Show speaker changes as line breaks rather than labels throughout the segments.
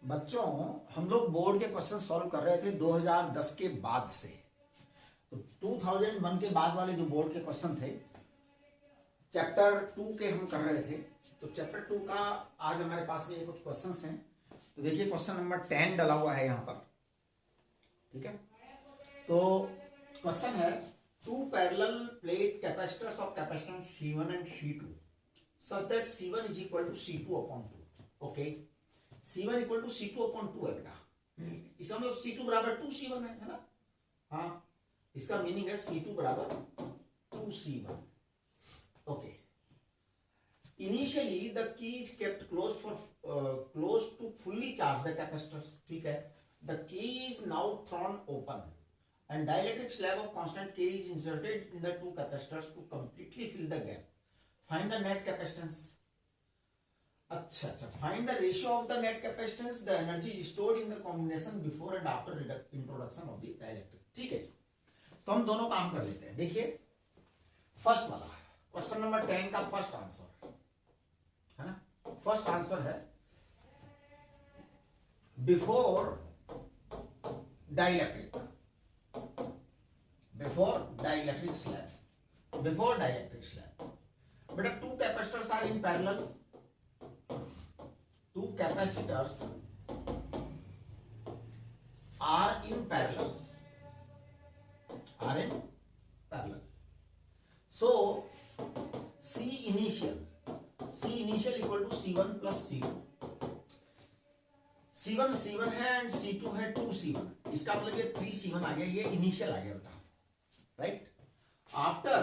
बच्चों, हम लोग बोर्ड के क्वेश्चन सॉल्व कर रहे थे 2010 के बाद से। तो 2001 के बाद वाले जो बोर्ड के क्वेश्चन थे चैप्टर 2 के हम कर रहे थे। तो चैप्टर 2 का आज हमारे पास में कुछ क्वेश्चंस हैं। तो देखिए क्वेश्चन नंबर 10 डला हुआ है यहाँ पर, ठीक है। तो क्वेश्चन है, two parallel plate capacitors of capacitance C1 and C2 such that C1 is equal to C2 upon 2. Okay, C1 equal to C2 upon 2 है बेटा। इसका मतलब C2 बराबर 2C1 है ना। हाँ, इसका मीनिंग है C2 बराबर 2C1। Okay, initially the key is kept close to fully charge the capacitors, ठीक है। The key is now thrown open and dielectric slab of constant K is inserted in the two capacitors to completely fill the gap. Find the net capacitance. अच्छा, find the ratio of the net capacitance. The energy is stored in the combination before and after introduction of the dielectric. ठीक है, तो हम दोनों काम कर लेते हैं। देखिए फर्स्ट वाला क्वेश्चन नंबर 10 का फर्स्ट आंसर है ना। फर्स्ट आंसर है before dielectric slab, before dielectric slab. But two capacitors are in parallel. Two capacitors are in parallel. So C initial equal to C1 plus C2. C1 है and C2 है 2C1। इसका मतलब ये 3C1 आ गया, ये initial आ गया बेटा, right. After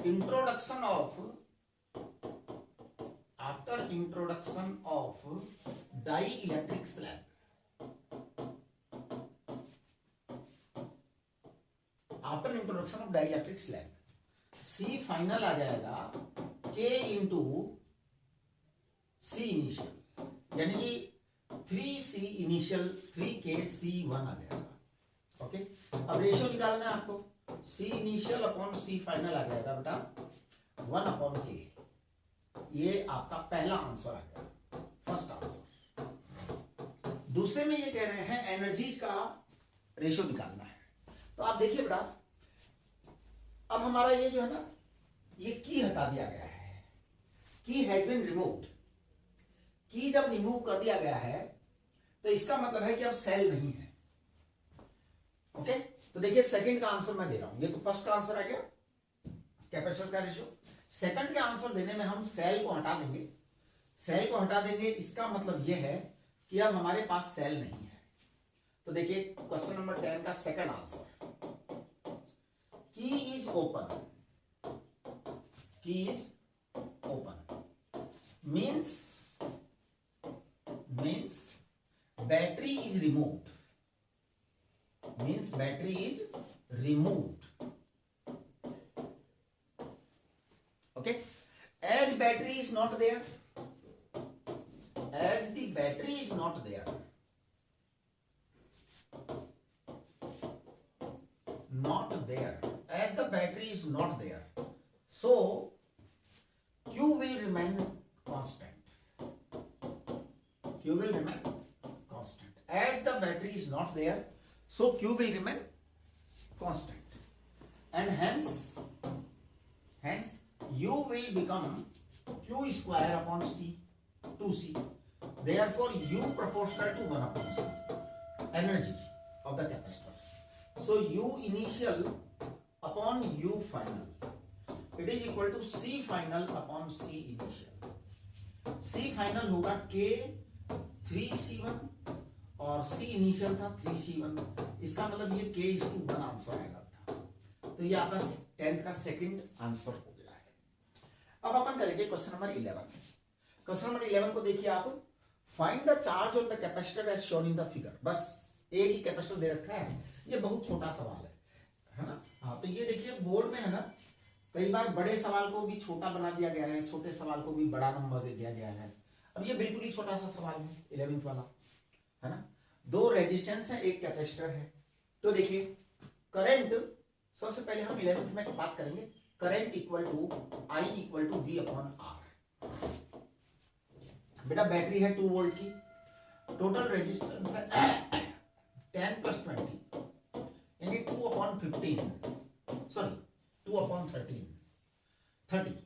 introduction of dielectric slab, C final आ जाएगा K इंटू C इनिशियल, यानी कि 3C इनिशियल 3K C1 आ जाएगा। ओके, अब रेशियो निकालना है आपको। C initial upon C final आ जाएगा बेटा 1 अपॉन K। ये आपका पहला आंसर आ गया, फर्स्ट आंसर। दूसरे में ये कह रहे हैं एनर्जीज का रेशियो निकालना है। तो आप देखिए बेटा, अब हमारा ये जो है ना, ये की हटा दिया गया है। की हैज बीन रिमूव्ड। की जब रिमूव कर दिया गया है तो इसका मतलब है कि अब सेल नहीं है। ओके, तो देखिए सेकंड का आंसर मैं दे रहा हूं। ये तो फर्स्ट का आंसर आ गया कैपेसिटर का रेशियो। सेकंड के आंसर देने में हम सेल को हटा देंगे। इसका मतलब यह है कि अब हमारे पास सेल नहीं है। तो देखिए क्वेश्चन नंबर 10 का सेकंड आंसर, की is open means battery is removed. Okay, as battery is not there, as the battery is not there, as the battery is not there, so Q will remain constant. As the battery is not there, so Q will remain constant, and hence U will become Q square upon C, 2C. Therefore U proportional to 1 upon C, energy of the capacitors. So U initial upon U final, it is equal to C final upon C initial. C final होगा K 3C1 और C initial था 3C1। इसका मतलब ये K/1 answer आएगा। तो ये आपका 10th का सेकंड आंसर हो गया है। अब अपन करेंगे क्वेश्चन नंबर 11। क्वेश्चन नंबर 11 को देखिए आप, find the charge on the capacitor as shown in the figure. बस एक ही कैपेसिटर दे रखा है, ये बहुत छोटा सवाल है ना। हाँ, तो ये देखिए बोर्ड में है ना, कई बार बड़े सवाल को भी छोटा बना दिया गया है, छोटे सवाल को भी बड़ा नंबर दे दिया गया है। अब ये बिल्कुल ही छोटा सा सवाल है 11th वाला, है ना। 2 रेजिस्टेंस है, एक कैपेसिटर है। तो देखिए करंट, सबसे पहले हम 11th में बात करेंगे। Current equal to I equal to V upon R। बेटा बैटरी है 2 वोल्ट की, टोटल रेजिस्टेंस है 10 + 20 यानी 2/15, सॉरी 2/13, 30,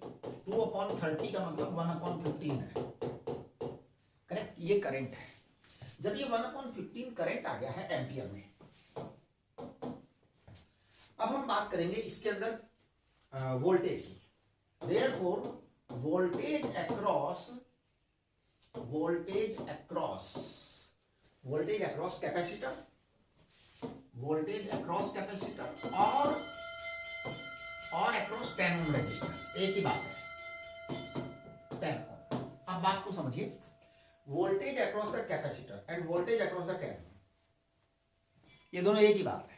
2/30 का मतलब 1/15 है, करेक्ट। ये करंट है। जब ये 1/15 करंट आ गया है एम्पियर में, अब हम बात करेंगे इसके अंदर वोल्टेज की। देयरफॉर वोल्टेज अक्रॉस कैपेसिटर, और अक्रॉस 10 ओम रेजिस्टेंस, एक ही बात है 10 ओम। अब बात को समझिए, voltage across the capacitor end voltage across the 10 ओम, ये दोनों एक ही बात है,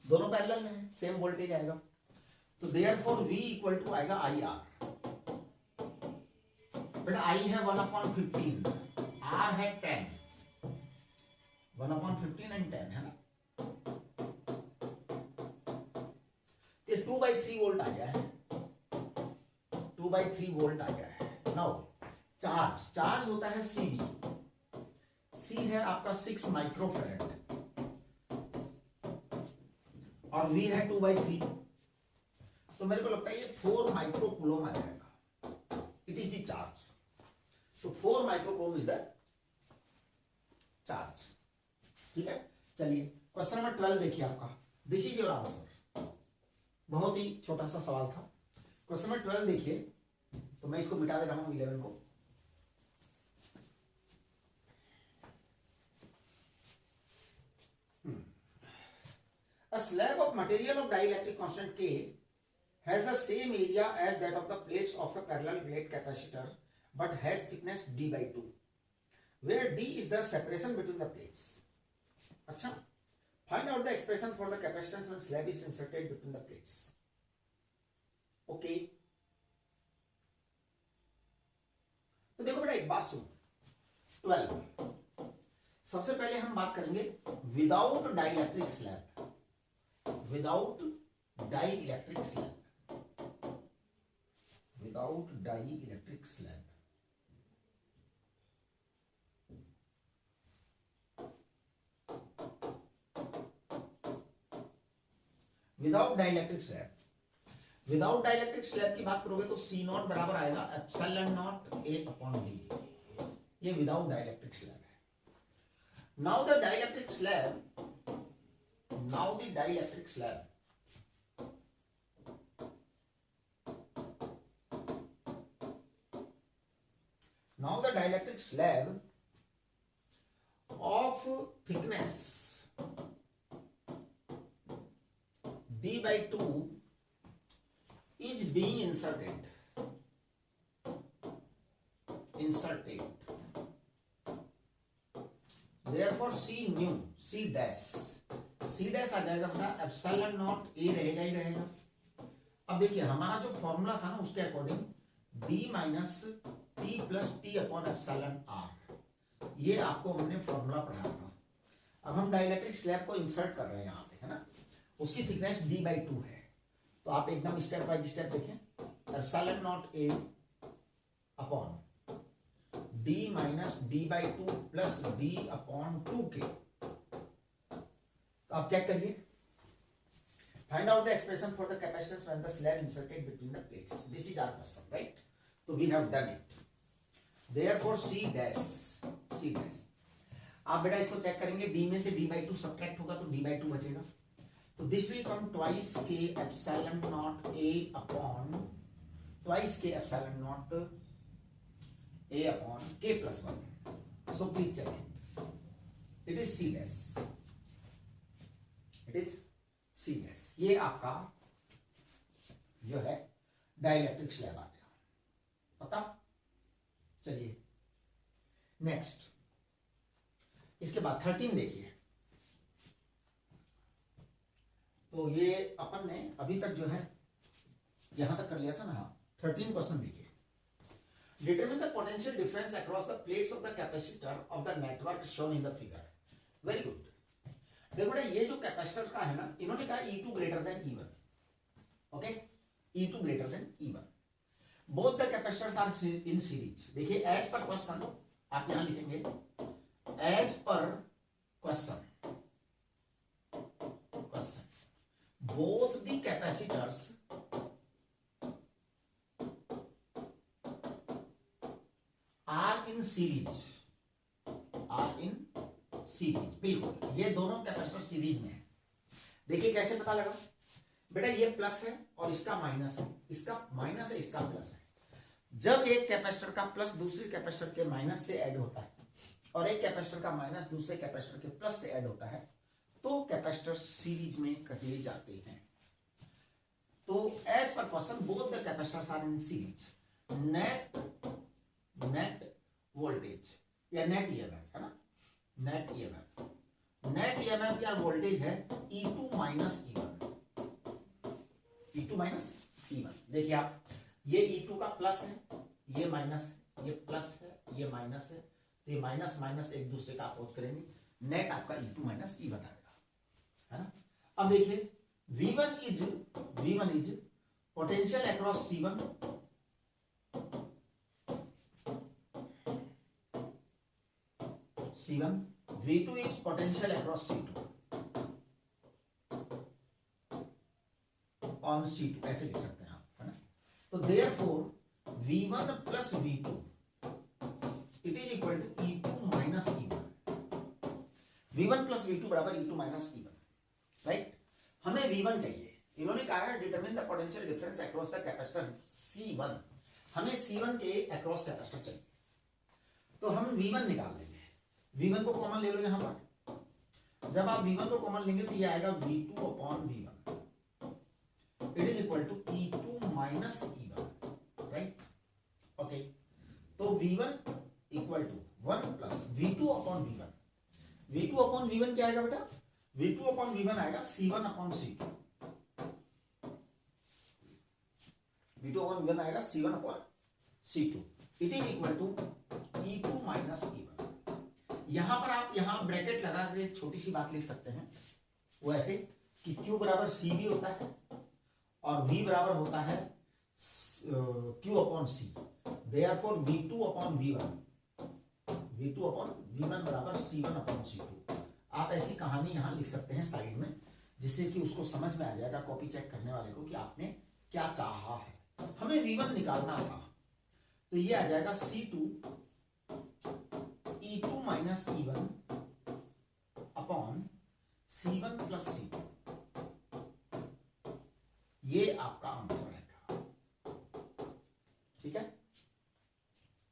दोनों पैरेलल में है, सेम वोल्टेज आएगा। तो देयरफॉर V = आएगा IR। बेटा I है 1/15, R है 10, 1/15 एंड 10 है ना, ये 2/3 वोल्ट आ गया है, 2/3 वोल्ट आ गया है। नाउ चार्ज होता है CB, C है आपका 6 माइक्रोफैरेड और V है 2/3, तो मेरे को लगता है ये 4 माइक्रोकूलम आ जाएगा, इट इज द चार्ज। तो 4 माइक्रोकूलम इज द चार्ज, ठीक है। चलिए क्वेश्चन नंबर 12 देखिए आपका, दिस इज योर आंसर। बहुत ही छोटा सा सवाल था। क्वेश्चन नंबर 12 देखिए, तो मैं इसको मिटा दे रहा हूं 11 को। A slab of material of dielectric constant K has the same area as that of the plates of a parallel plate capacitor but has thickness D/2, where D is the separation between the plates. अच्छा, find out the expression for the capacitance when slab is inserted between the plates. Okay. तो देखो बेटा एक बात सुनो, 12 सबसे पहले हम बात करेंगे without dielectric slab, without dielectric slab, without dielectric slab. Without dielectric slab, without dielectric slab की बात करोगे तो C0 बराबर आएगा ε0 A/d, ये विदाउट डाइलेक्ट्रिक स्लैब है। Now the dielectric slab, now the dielectric slab, now the dielectric slab of thickness D/2 is being inserted, therefore C new, C dash आ जाएगा अपना ε0 A रहेगा ही रहेगा। अब देखिए हमारा जो फॉर्मूला था ना उसके अकॉर्डिंग D - T + T/εr, ये आपको हमने फॉर्मूला पढ़ाया था। अब हम डाइलेक्ट्रिक स्लैब को इंसर्ट कर रहे हैं यहाँ पे, है ना, उसकी थिकनेस D/2 है। तो आप एकदम स्टेप बाय स्टेप देखें, ε0 A upon D - D/2 + D/2K। आप चेक करिए, find out the expression for the capacitance when the slab inserted between the plates. This is our question, right. तो we have done it, therefore C dash. आप बेटा इसको check करेंगे, D में से D/2 subtract होगा तो D/2 बचेगा, तो this will come twice K ε0 A upon twice K ε0 A upon K + 1। So please check it, it is C dash, it is C dash. ये आपका जो है डाइलेक्ट्रिक स्लैब आ गया, पता। चलिए नेक्स्ट, इसके बाद 13 देखिए। तो ये अपन ने अभी तक जो है यहां तक कर लिया था ना। 13 क्वेश्चन देखिए, determine the potential difference across the plates of the capacitor of the network shown in the figure. Very good. देखो बेटा ये जो कैपेसिटर का है ना, इन्होंने कहा E2 > E1, okay, E2 > E1। Both the capacitors are in series. देखिए एज पर क्वेश्चन आप यहां लिखेंगे as per question both the capacitors are in series बिल्कुल ये दोनों कैपेसिटर सीरीज में है। देखिए कैसे पता लगा बेटा, ये प्लस है और इसका माइनस है, इसका माइनस है, इसका प्लस है। जब एक कैपेसिटर का प्लस दूसरे कैपेसिटर के माइनस से ऐड होता है और एक कैपेसिटर का माइनस दूसरे कैपेसिटर के प्लस से ऐड होता है तो कैपेसिटर सीरीज में कहे जाते हैं। तो as per question both the capacitors are in series. Net voltage या नेट ईएमएफ है ना, नेट ईएमएफ या वोल्टेज है E2 माइनस E1। देखिए आप, ये E2 का प्लस है, ये माइनस है, ये प्लस है, ये माइनस है, तो ये माइनस माइनस एक दूसरे का अपोज करेंगे, नेट आपका E2 माइनस E1 आएगा, है ना। अब देखिए V1 is potential across C1 V2 is potential across C2 on C2, ऐसे लिख सकते हैं आप, है ना। तो therefore V1 plus V2 it is equal to E2 minus E1। V1 plus V2 बराबर E2 माइनस E1, राइट। हमें V1 चाहिए, इन्होंने कहा है determine the potential difference across the capacitor C1। हमें C1 के अक्रॉस कैपेसिटर चाहिए, तो हम V1 निकाल लेंगे। V1 को कॉमन ले लो यहां पर। जब आप V1 को कॉमन लेंगे तो ये आएगा V2 upon V1 it is equal to E2 minus E1, right. Okay, तो V1 equal to 1 plus V2 upon V1। V2 upon V1 क्या आएगा बेटा? V2 अपॉन V1 आएगा C1 upon C2। V2 upon V1 आएगा C1 upon C2। It is equal to E2 minus E1। यहां पर आप यहां ब्रैकेट लगा कर एक छोटी सी बात लिख सकते हैं, वो ऐसे कि Q बराबर C भी होता है और V बराबर होता है Q upon C। Therefore V2 upon V1 बराबर C1 अपॉन C2। आप ऐसी कहानी यहां लिख सकते हैं साइड में, जिससे कि उसको समझ में आ जाएगा कॉपी चेक करने वाले को कि आपने क्या चाहा है। हमें V1 निकालना था, तो ये आ जाएगा C2 E2 minus E1 upon C1 plus C2। ये आपका आंसर है, ठीक है।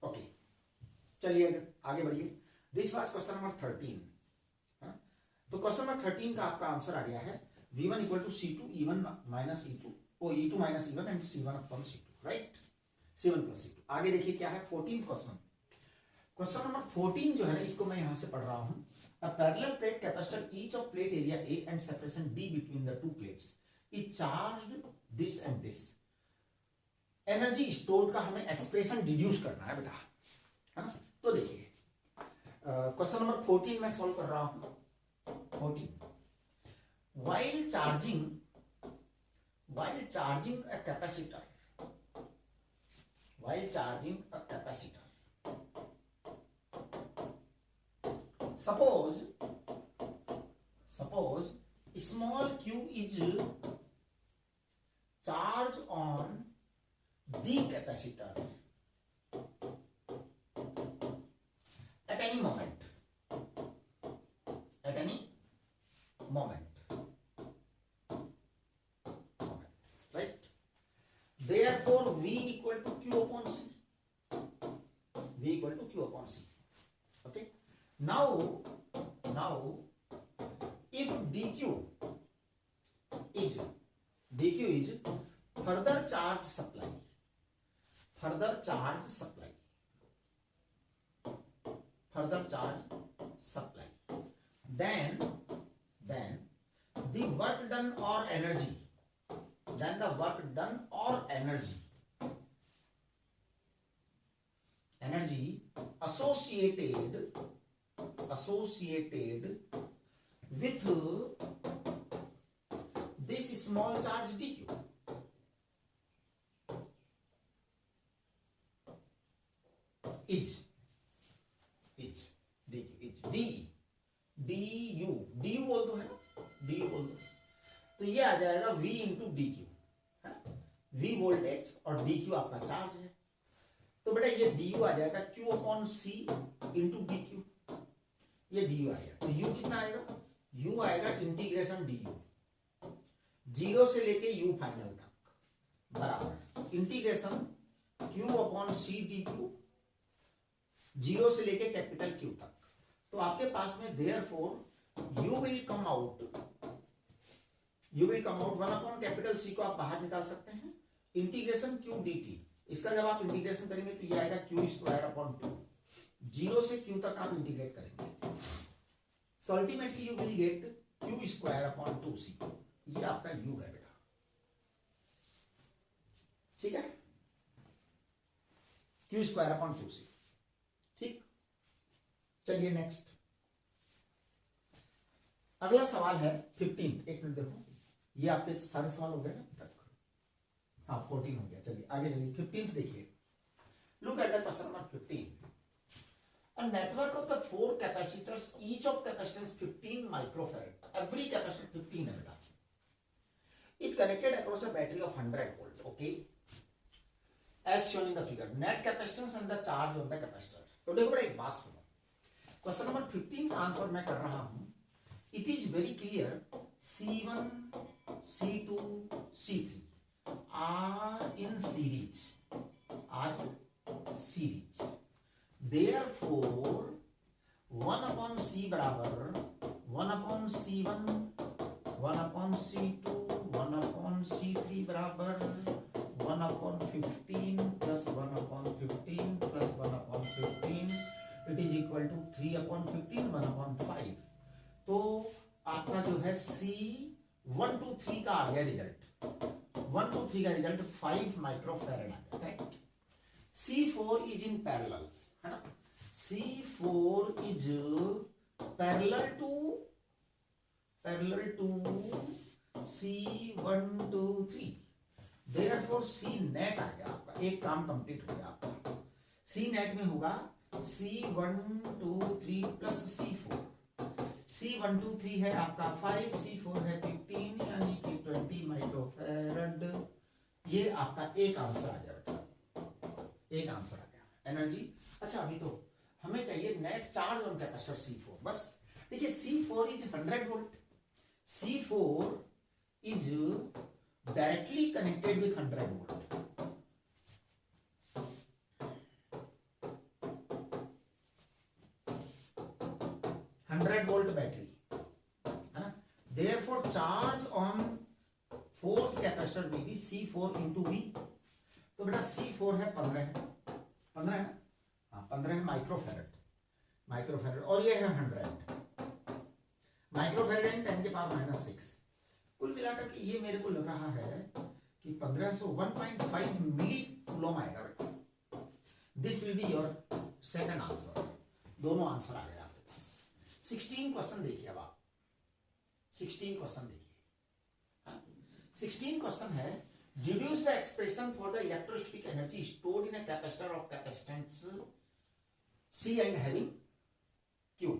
ओके, चलिए आगे बढ़िए। This was question number 13। तो क्वेश्चन नंबर 13 का आपका आंसर आ गया है V1 equal to C2 E1 minus E2 minus E1 and C1 upon C2, right. C1 plus C2। आगे देखिए क्या है 14th क्वेश्चन। क्वेश्चन नंबर 14 जो है ना, इसको मैं यहां से पढ़ रहा हूं। A parallel plate capacitor each of plate area A and separation D between the two plates is charged this and this. Energy stored का हमें एक्सप्रेशन डिड्यूस करना है बेटा, है ना। तो देखिए क्वेश्चन नंबर 14 में सॉल्व कर रहा हूं। 14 while charging a capacitor suppose small q is charged on the capacitor at any moment, right? Therefore V equal to Q upon C. Okay, now if dq is further charge supply, then the work done or energy associated with this small charge dq is आ जाएगा V into D Q, V voltage और D Q आपका charge है, तो बेटा ये D you आ जाएगा Q upon सी into D Q, ये D you आएगा। तो U कितना आएगा, U आएगा इंटीग्रेशन डी यू 0 से लेके U फाइनल तक बराबर integration Q upon C d Q 0 से लेके कैपिटल Q तक। तो आपके पास में therefore you will come out 1 upon capital C को आप बाहर निकाल सकते हैं, इंटीग्रेशन Q dt, इसका जब आप इंटीग्रेशन करेंगे तो ये आएगा Q स्क्वायर अपॉन 2, 0 से Q तक आप इंटीग्रेट करेंगे, so ultimately you will get Q square upon 2C, ये आपका U है बेटा, ठीक है, Q स्क्वायर अपॉन 2C, ठीक। चलिए नेक्स्ट, अगला सवाल है 15, एक मिनट देखो, ये आपके सारे सवाल हो गए ना तक, हाँ 14 हो गया। चलिए आगे चलिए 15 देखिए, look at the question number 15, a network of the 4 capacitors, each of capacitance 15 microfarad, every capacitor 15 है बेटा, is connected across a battery of 100 volt, okay, as shown in the figure, net capacitance and the charge on the capacitor। तो देखो बेटा एक बात सुनो, question number 15 का answer मैं कर रहा हूं, it is very clear, C1 C2 C3 are in series, therefore 1 upon C बराबर 1 upon C1 1 upon C2 1 upon C3 बराबर 1 upon 15 plus 1 upon 15 plus 1 upon 15, it is equal to 3 upon 15 1 upon 5। तो आपका जो है C1 to 3 का आ गया result, 1 to 3 का result 5 microfarad आ गया, correct. C4 is in parallel, है ना, C4 is parallel to C1 to 3, therefore C net आ गया आपका, एक काम कंप्लीट हो गया आपका, C नेट में होगा C1 2 3 प्लस C4, C1 2 3 है आपका 5, C4 है 15 यानी कि 20 माइक्रोफैरड, ये आपका एक आंसर आ गया बेटा, एक आंसर आ गया एनर्जी। अच्छा अभी तो हमें चाहिए net charge on capacitor C4, बस देखिए C4 is 100 volt, C4 is directly connected with 100 volt, 100 volt battery है ना, therefore charge on fourth capacitor will be C4 into V। तो बेटा C4 है 15 है ना, हाँ 15 है माइक्रोफैरड, और ये है 100 माइक्रोफैरड इन 10 के पावर -6, कुल मिलाकर के ये मेरे को लग रहा है कि 1500 1.5 मिली कूलम आएगा बेटा, this will be your second answer, दोनों आंसर आ गए आपके पास। 16 क्वेश्चन देखिए, अब आप 16 क्वेश्चन देखिए, 16 क्वेश्चन है, deduce the expression for the electrostatic energy stored in a capacitor of capacitance C and having Q।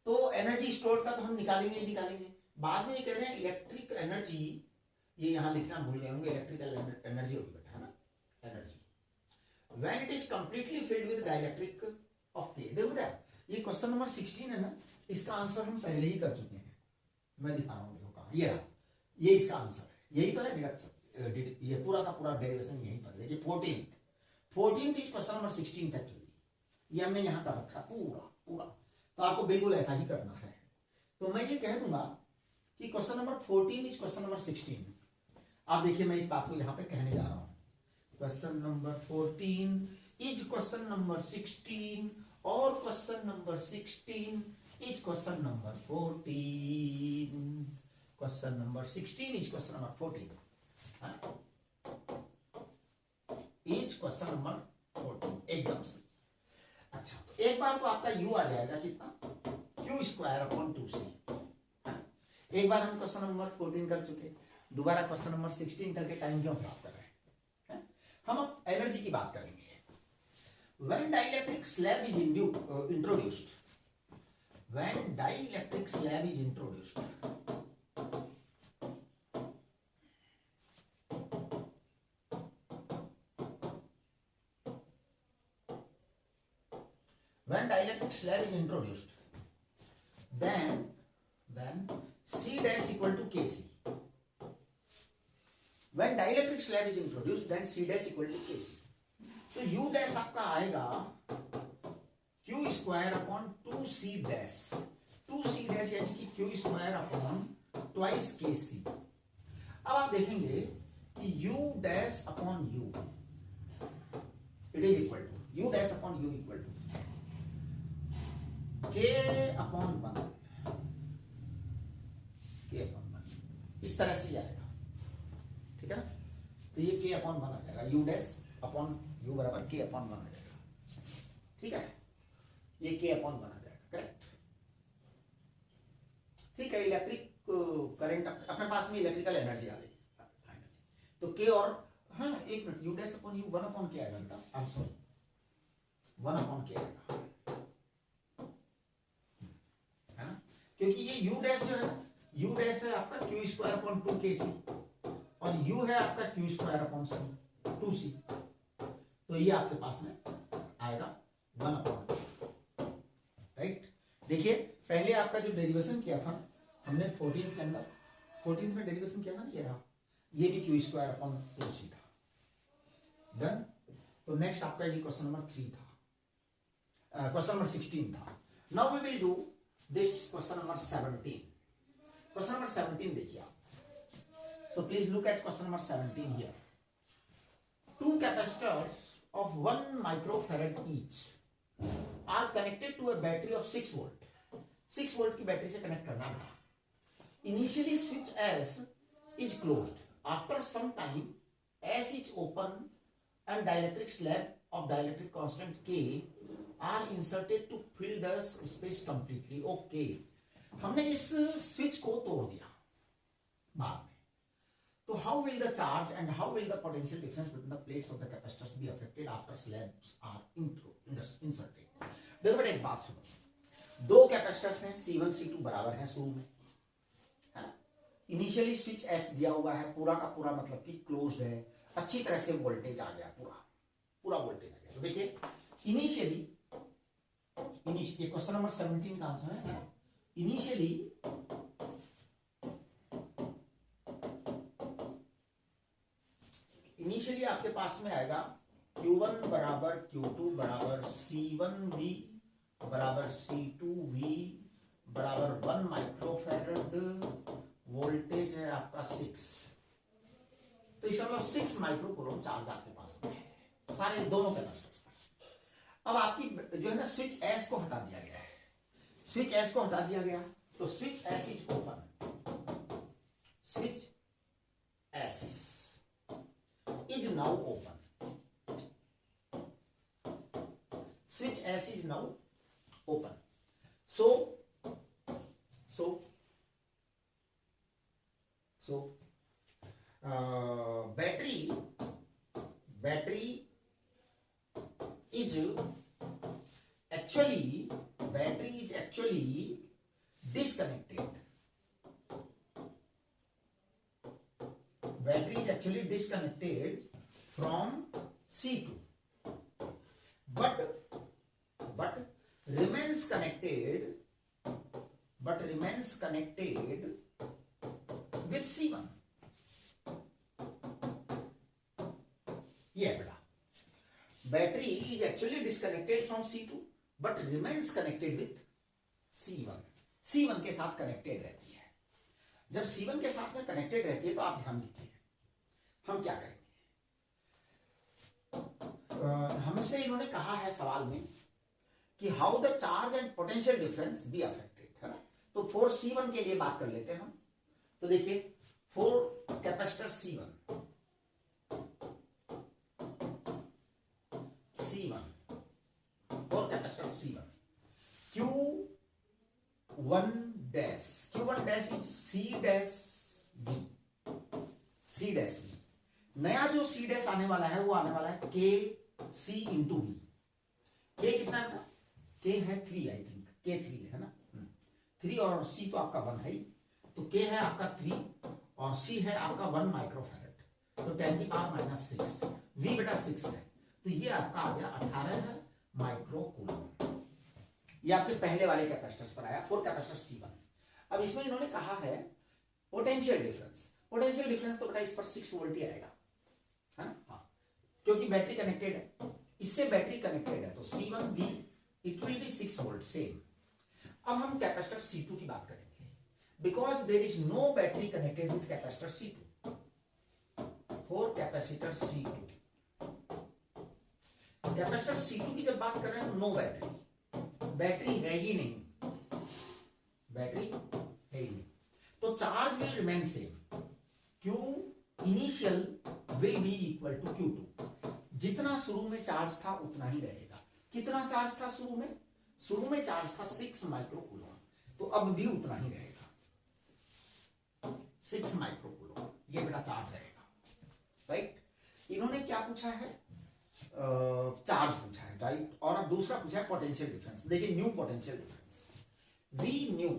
तो एनर्जी स्टोर का तो हम निकालेंगे, बाद में ये कह रहे हैं इलेक्ट्रिक एनर्जी, ये यहां लिखना भूल गए होंगे, इलेक्ट्रिकल एनर्जी होगी बेटा, है ना, energy when it is completely filled with dielectric of K। देखो बेटा ये क्वेश्चन नंबर 16 है ना, इसका आंसर हम पहले ही कर चुके हैं, मैं दिखा रहा हूं, देखो कहां, ये इसका आंसर है, यही तो है डिडक्शन, ये पूरा का पूरा डेरिवेशन यहीं पर देखिए। 14th इज क्वेश्चन नंबर 16 तक चली, ये हमने यहां कर रखा पूरा, तो आपको बिल्कुल ऐसा ही करना है। तो मैं ये कह दूंगा कि question number 14 is question number 16। आप देखिए मैं इस बात को यहां पे कहने जा रहा हूं, question number 14 is question number 16 और question number 16 is question number 14, question number 16 is question number 14 is question number 14 एकदम से। अच्छा तो एक बार तो आपका U आ जाएगा कितना, Q स्क्वायर अपॉन 2C। एक बार हम क्वेश्चन नंबर 14 कर चुके, दोबारा क्वेश्चन नंबर 16 करके टाइम क्यों प्राप्त कर रहे हैं? हम अब एनर्जी की बात करेंगे। when dielectric slab is introduced, when dielectric slab is introduced, when dielectric slab is introduced, then C dash equal to Kc. When dielectric slab is introduced, then C dash equal to Kc. तो U dash आपका आएगा Q square upon 2C dash, 2C dash यानी कि Q square upon twice Kc. अब आप देखेंगे कि U dash upon U it is equal to U dash upon U equal to K upon 1, K upon 1, इस तरह से आएगा. ठीक है ना. तो ये K अपॉन 1 आ जाएगा, U डैश अपॉन U बराबर K अपॉन 1 आ जाएगा. ठीक है, ये K अपॉन 1 आ जाएगा. करेक्ट. ठीक है. इलेक्ट्रिक करंट अपने पास में इलेक्ट्रिकल एनर्जी आ गई फाइनली. तो K और हाँ एक minute, U dash upon U 1 upon K आएगा बेटा. I am sorry, 1 upon K आएगा, है ना. क्योंकि ये U डैश जो है, U डैश है आपका Q स्क्वायर अपॉन 2Kc और U है आपका Q स्क्वायर अपॉन 2C. तो ये आपके पास में आएगा 1 अपॉन. राइट. देखिए पहले आपका जो डेरिवेशन किया था हमने 14th के अंदर, 14th में डेरिवेशन किया था ना, ये रहा, ये भी Q स्क्वायर अपॉन 2C था. डन. तो नेक्स्ट आपका ये क्वेश्चन नंबर 3 था, क्वेश्चन नंबर 16 था. Now we will do this question number 17. Question number 17 देखिए आप. So please look at question number 17 here. Two capacitors of 1 microfarad each are connected to a battery of 6 volt. 6 volt की battery से connect करना है. Initially switch S is closed. After some time S is open and dielectric slab of dielectric constant K are inserted to fill the space completely. Okay. हमने इस switch को तोड़ दिया बाद में. So how will the charge and how will the potential difference between the plates of the capacitors be affected after slabs are inserted? देखो बेटा एक बात सुनो, दो कैपेसिटर्स हैं C1 C2 बराबर हैं शुरू में, है ना. इनिशियली स्विच S दिया हुआ है, पूरा का पूरा मतलब कि क्लोज्ड है, अच्छी तरह से वोल्टेज आ गया, पूरा वोल्टेज आ गया. तो देखिए इनिशियली ये क्वेश्चन नंबर 17 का आंसर है ना. इनिशियली आपके पास में आएगा Q1 बराबर Q2 बराबर C1V बराबर C2V बराबर 1 माइक्रोफैरड. वोल्टेज है आपका 6. तो इसका मतलब 6 माइक्रोकूलम चार्ज आपके पास में है सारे दोनों कैपेसिटर्स पर. अब आपकी जो है ना स्विच S को हटा दिया गया है, स्विच S को हटा दिया गया, तो switch S is open, switch S is now open, switch S is now open. So battery is actually disconnected. Battery is actually disconnected from C2, but remains connected with C1. Yeah, बेटा. Battery is actually disconnected from C2, but remains connected with C1. C1 के साथ connected रहती है. जब C1 के साथ में connected रहती है तो आप ध्यान दीजिए हम क्या करेंगे. हमसे इन्होंने कहा है सवाल में कि how the charge and potential difference be affected, है ना. तो 4C1 के लिए बात कर लेते हैं हम. तो देखिए 4 capacitor C1 4 capacitor C1 Q1 dash is C dash V. नया जो C dash आने वाला है वो आने वाला है K C into V. के कितना है बेटा? के है 3, आई थिंक के 3 है ना, 3 और सी तो आपका 1 है ही, तो के है आपका 3 और सी है आपका 1 माइक्रोफैरेड, तो 10⁻⁻6 वी बेटा 6 है, तो ये आपका आ गया 18 माइक्रोकूलम। ये आपके पहले वाले कैपेसिटर्स पर आया, 4 कैपेसिटर C1। अब इसमें इन्होंने कहा है पोटेंशियल डिफरेंस। पोटेंशियल डिफरेंस तो बेटा इस पर 6 वोल्ट ही आएगा, है ना? हाँ, क्योंकि बैटरी कनेक्टेड है, इससे बैटरी कनेक्टेड है, तो C1V it will be 6 volt same. अब हम कैपेसिटर C2 की बात करेंगे, because there is no battery connected with capacitor C2। For capacitor C2, capacitor C2 की जब बात कर रहे हैं तो नो बैटरी, बैटरी है ही नहीं, बैटरी है ही नहीं, तो charge will remain same. Q initial will be equal to Q2। जितना शुरू में चार्ज था उतना ही रहेगा। कितना चार्ज था शुरू में? शुरू में चार्ज था 6 माइक्रोकूलम, तो अब भी उतना ही रहेगा, 6 माइक्रोकूलम ये बेटा चार्ज रहेगा, राइट? इन्होंने क्या पूछा है? चार्ज पूछा है, राइट? और अब दूसरा पूछा है पोटेंशियल डिफरेंस। देखिए new potential difference, V new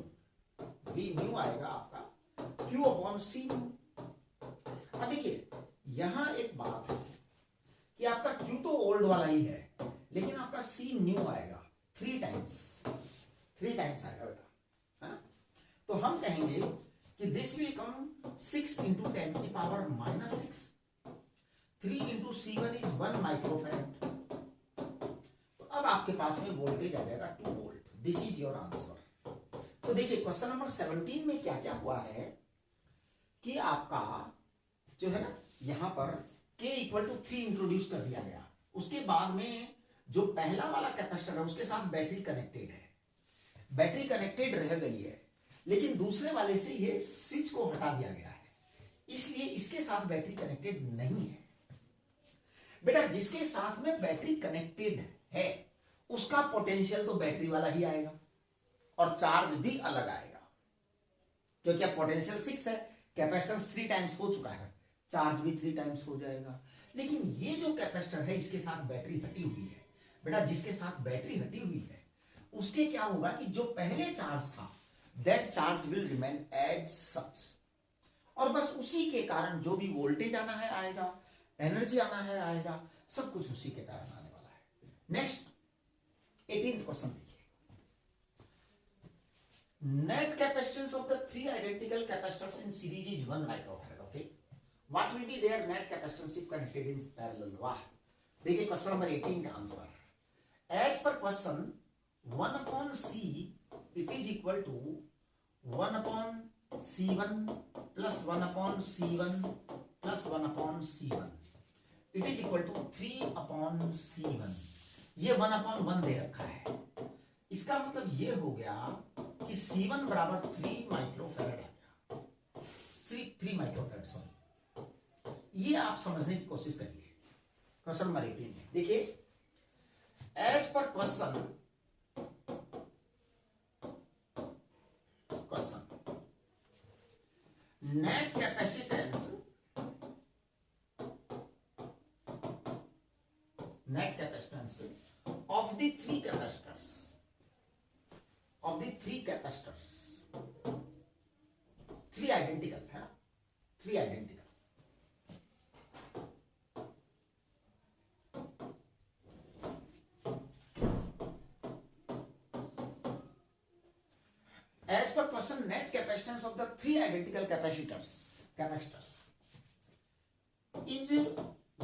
आएगा आपका Q अपॉन C न्यू। अब देखिए यहां एक बात है कि आपका Q तो ओल्ड वाला ही है, लेकिन आपका C न्यू आएगा 3 टाइम्स आएगा बेटा, है ना? तो हम कहेंगे कि this will come 6 into 10⁻⁻6, 3 into C1 is 1 microfarad. तो अब आपके पास में वोल्टेज आ जाएगा 2 volt. This is your answer. तो देखिए क्वेश्चन नंबर 17 में क्या क्या हुआ है कि आपका जो है ना यहां पर K इक्वल टू 3 इंट्रोड्यूस कर दिया गया, उसके बाद में जो पहला वाला कैपेसिटर है उसके साथ बैटरी कनेक्टेड है, बैटरी कनेक्टेड रह गई है, लेकिन दूसरे वाले से ये स्विच को हटा दिया गया है, इसलिए इसके साथ बैटरी कनेक्टेड नहीं है। बेटा जिसके साथ में बैटरी कनेक्टेड है उसका पोटेंशियल तो बैटरी वाला ही आएगा और चार्ज भी अलग आएगा, क्योंकि अब पोटेंशियल 6 है, कैपेसिटेंस 3 टाइम्स हो चुका है, चार्ज भी 3 टाइम्स हो जाएगा। लेकिन ये जो कैपेसिटर है इसके साथ बैटरी हटी हुई है, बेटा जिसके साथ बैटरी हटी हुई है उसके क्या होगा कि जो पहले चार्ज था that charge will remain as such, और बस उसी के कारण जो भी वोल्टेज आना है आएगा, एनर्जी आना है आएगा, सब कुछ उसी के कारण आने वाला है। नेक्स्ट 18th क्वेश्चन देखिए, net capacitance of the 3 identical capacitors in series is 1 microfarad. Okay, what will be their net capacitance if connected in parallel? वाह, देखिए क्वेश्चन नंबर 18 का answer as per question 1 upon C it is equal to 1 upon C1 plus 1 upon C1 plus 1 upon C1 it is equal to 3 upon C1। ये 1 upon 1 दे रखा है, इसका मतलब ये हो गया कि C1 बराबर 3 माइक्रोफैरड आ गया, 3 माइक्रोफैरड सॉरी। ये आप समझने की कोशिश करिए क्वेश्चन नंबर 18 में। देखिए as per question net capacitance of the 3 capacitors 3 identical है ना, 3 identical. As per question, net capacitance of the 3 identical capacitors is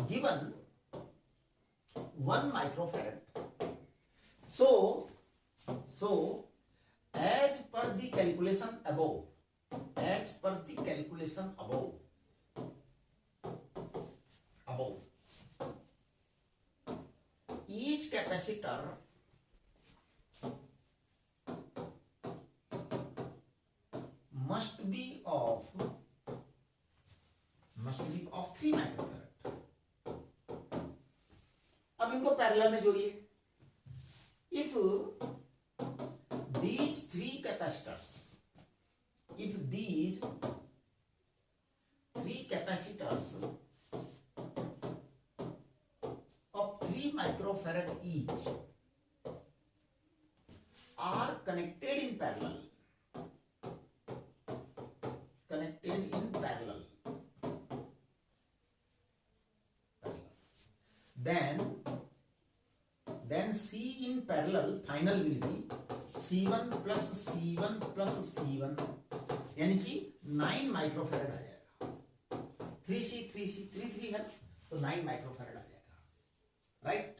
given 1 microfarad. So as per the calculation above, each capacitor must be of 3 microfarad. अब इनको parallel में जोड़िए। If these 3 capacitors of 3 microfarad each then C in parallel final will be C1 plus C1 plus C1, यानी कि 9 microfarad आ जाएगा। 3 है तो 9 माइक्रोफैरड आ जाएगा, right.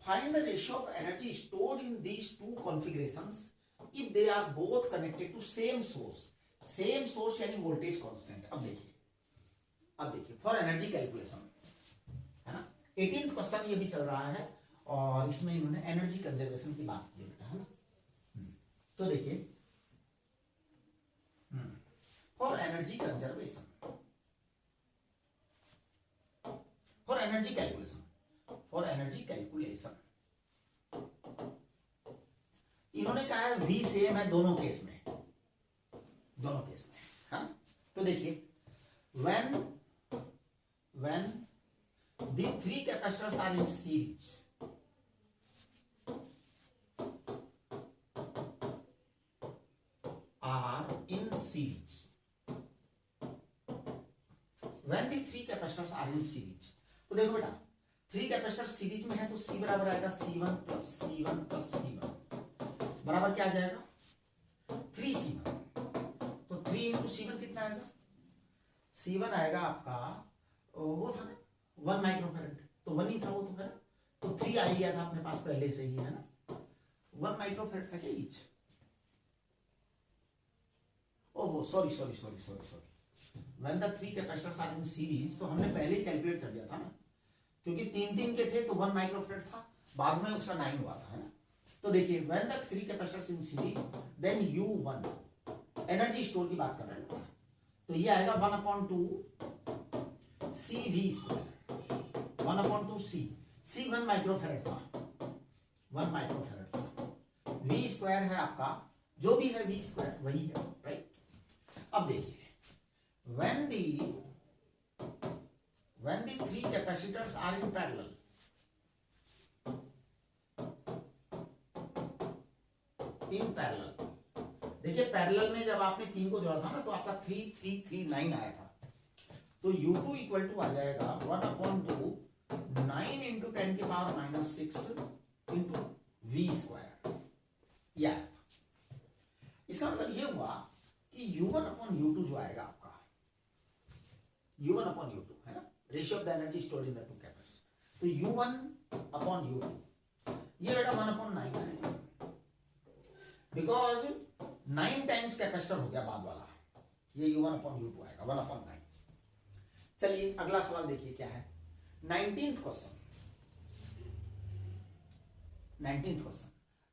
Find the ratio of energy stored in these two configurations if they are both connected to same source यानी voltage constant. अब देखिए फॉर एनर्जी कैलकुलेशन, है ना। 18th क्वेश्चन ये भी चल रहा है और इसमें इन्होंने एनर्जी कंजर्वेशन की बात की बेटा, है ना। तो देखिए for energy conservation, for energy calculation इन्होंने कहा है V सेम है दोनों केस में, है ना। तो देखिए when the three capacitors are in series, when the three capacitors are in series, तो देखो बेटा 3 कैपेसिटर सीरीज में है तो C बराबर आएगा C1 plus C1 plus C1 बराबर क्या आ जाएगा 3C1। तो 3 इंटू C1 कितना आएगा, C1 आएगा आपका वो था ना 1 माइक्रोफैरड, तो 1 ही था वो, तो है ना। तो 3 आ गया था अपने पास पहले से ही, है ना। 1 माइक्रोफैरड था क्या ईच। ओहो sorry when the 3 capacitors are in series, तो हमने पहले ही कैलकुलेट कर दिया था ना, क्योंकि 3 के थे तो 1 माइक्रोफैरड था, बाद में उसका 9 हुआ था, है ना। तो देखिए when the 3 capacitors in series then U1 energy store की बात कर रहे हैं, तो ये आएगा 1/2 CV², 1/2 C 1 माइक्रोफैरड था, 1 माइक्रोफैरड था। V² है आपका, जो भी है V² वही है, राइट। अब देखिए when the 3 capacitors are in parallel, देखिए पैरेलल में जब आपने 3 को जोड़ा था ना तो आपका 3 आया था, तो U2 इक्वल टू आ जाएगा 1/2 9 इंटू 10 की पावर -6 इंटू V², या इसका मतलब ये हुआ कि U1/U2 जो आएगा आपका U1/U2, है ना, ratio of the energy stored in the two capacitor, तो U1/U2 ये बेटा 1/9 आएगा, बिकॉज 9 टाइम्स कैपेसिटर हो गया बाद वाला, ये U1/U2 आएगा 1/9। चलिए अगला सवाल देखिए क्या है, 19th क्वेश्चन।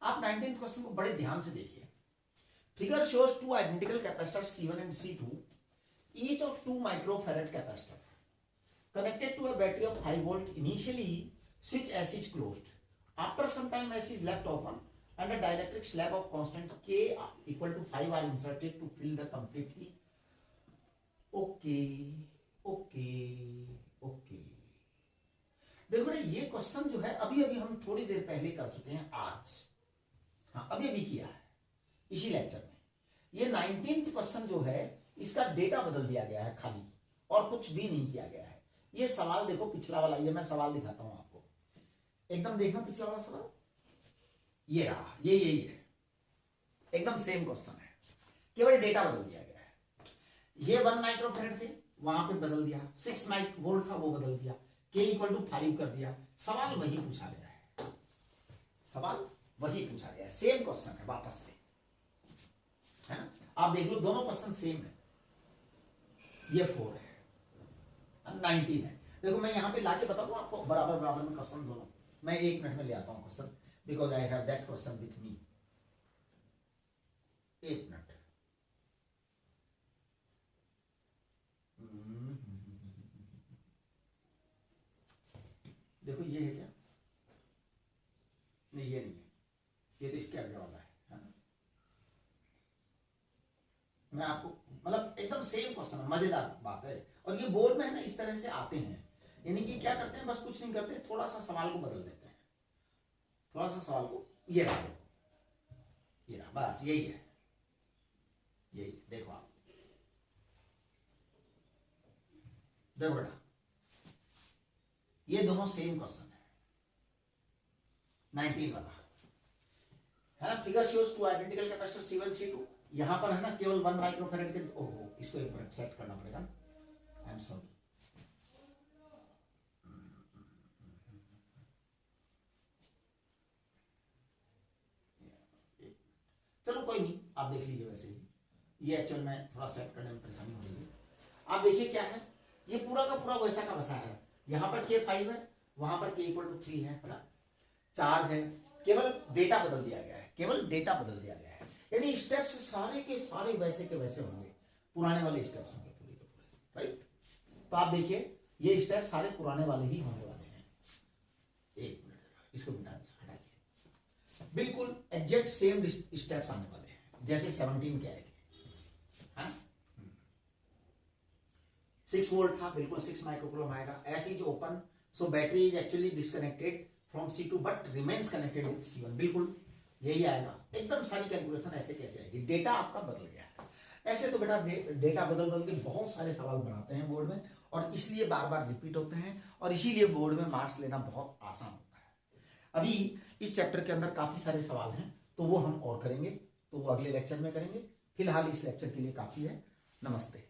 आप 19th क्वेश्चन को बड़े ध्यान से देखिए। Figure shows 2 identical capacitors C1 and C2, each of 2 microfarad capacitor connected to a battery of 5 volt. Initially switch S is closed, after some time S is left open and a dielectric slab of constant K equal to 5 are inserted to fill the completely. Okay. देखो ये question जो है अभी हम थोड़ी देर पहले कर चुके हैं आज, हाँ अभी किया है इसी लेक्चर में। ये 19th क्वेश्चन जो है इसका डेटा बदल दिया गया है खाली, और कुछ भी नहीं किया गया है। ये सवाल देखो पिछला वाला, ये मैं सवाल दिखाता हूं आपको, एकदम देखना पिछला वाला सवाल, ये रहा, ये है, एकदम सेम क्वेश्चन है, केवल डेटा बदल दिया गया है। ये 1 माइक्रोफैरड थे, वहां पे बदल दिया, 6 वोल्ट था वो बदल दिया, K इक्वल टू 5 कर दिया। सवाल वही पूछा गया है, सेम क्वेश्चन है वापस से, है ना। आप देख लो दोनों क्वेश्चन सेम है, ये 4 है, 19 है। देखो मैं यहां पे लाके बता दूं आपको बराबर में क्वेश्चन दोनों, मैं 1 मिनट में ले आता हूं question, because I have that question with me. 1 minute. देखो ये है क्या, नहीं ये नहीं है, ये तो इसके आगे वाला है ना। मैं आपको मतलब एकदम सेम क्वेश्चन है, मजेदार बात है, और ये बोर्ड में है ना इस तरह से आते हैं, यानी कि क्या करते हैं, बस कुछ नहीं करते, थोड़ा सा सवाल को बदल देते हैं, थोड़ा सा सवाल को, ये रहा देखो, ये रहा, बस यही है, यही देखो आप, देखो बेटा ये दोनों सेम क्वेश्चन है 19 वाला है ना। Figure shows two identical capacitor C1 C2, यहां पर है ना केवल 1 माइक्रोफेरेड के, ओहो इसको एक मिनट सेट करना पड़ेगा, आई एम सॉरी। चलो कोई नहीं, आप देख लीजिए, वैसे ही ये एक्चुअल में थोड़ा सेट करने में परेशानी हो रही है। आप देखिए क्या है, ये पूरा का पूरा वैसा का वैसा है, यहां पर K5 है, वहां पर K = 3 है ना, चार्ज है, केवल डेटा बदल दिया गया है, केवल डेटा बदल दिया गया है, यानी स्टेप्स सारे के सारे वैसे के वैसे होंगे, पुराने वाले स्टेप्स होंगे पूरे के पूरे, राइट। तो आप देखिए ये स्टेप सारे पुराने वाले ही होने वाले हैं। एक मिनट इसको हटा दिए, बिल्कुल एग्जैक्ट सेम स्टेप्स आने वाले हैं जैसे 17 के आए थे, 6 वोल्ट था, बिल्कुल 6 माइक्रोकूलम आएगा। ऐसी जो open, so battery is actually disconnected from C2 but remains connected with C1, बिल्कुल यही आएगा। एकदम सारी कैलकुलेशन ऐसे कैसे आएगी, डेटा आपका बदल गया है। ऐसे तो बेटा डेटा बदल बदल के बहुत सारे सवाल बनाते हैं बोर्ड में, और इसलिए बार बार रिपीट होते हैं, और इसीलिए बोर्ड में मार्क्स लेना बहुत आसान होता है। अभी इस चैप्टर के अंदर काफी सारे सवाल हैं, तो वो हम और करेंगे, तो वो अगले लेक्चर में करेंगे। फिलहाल इस लेक्चर के लिए काफी है। नमस्ते।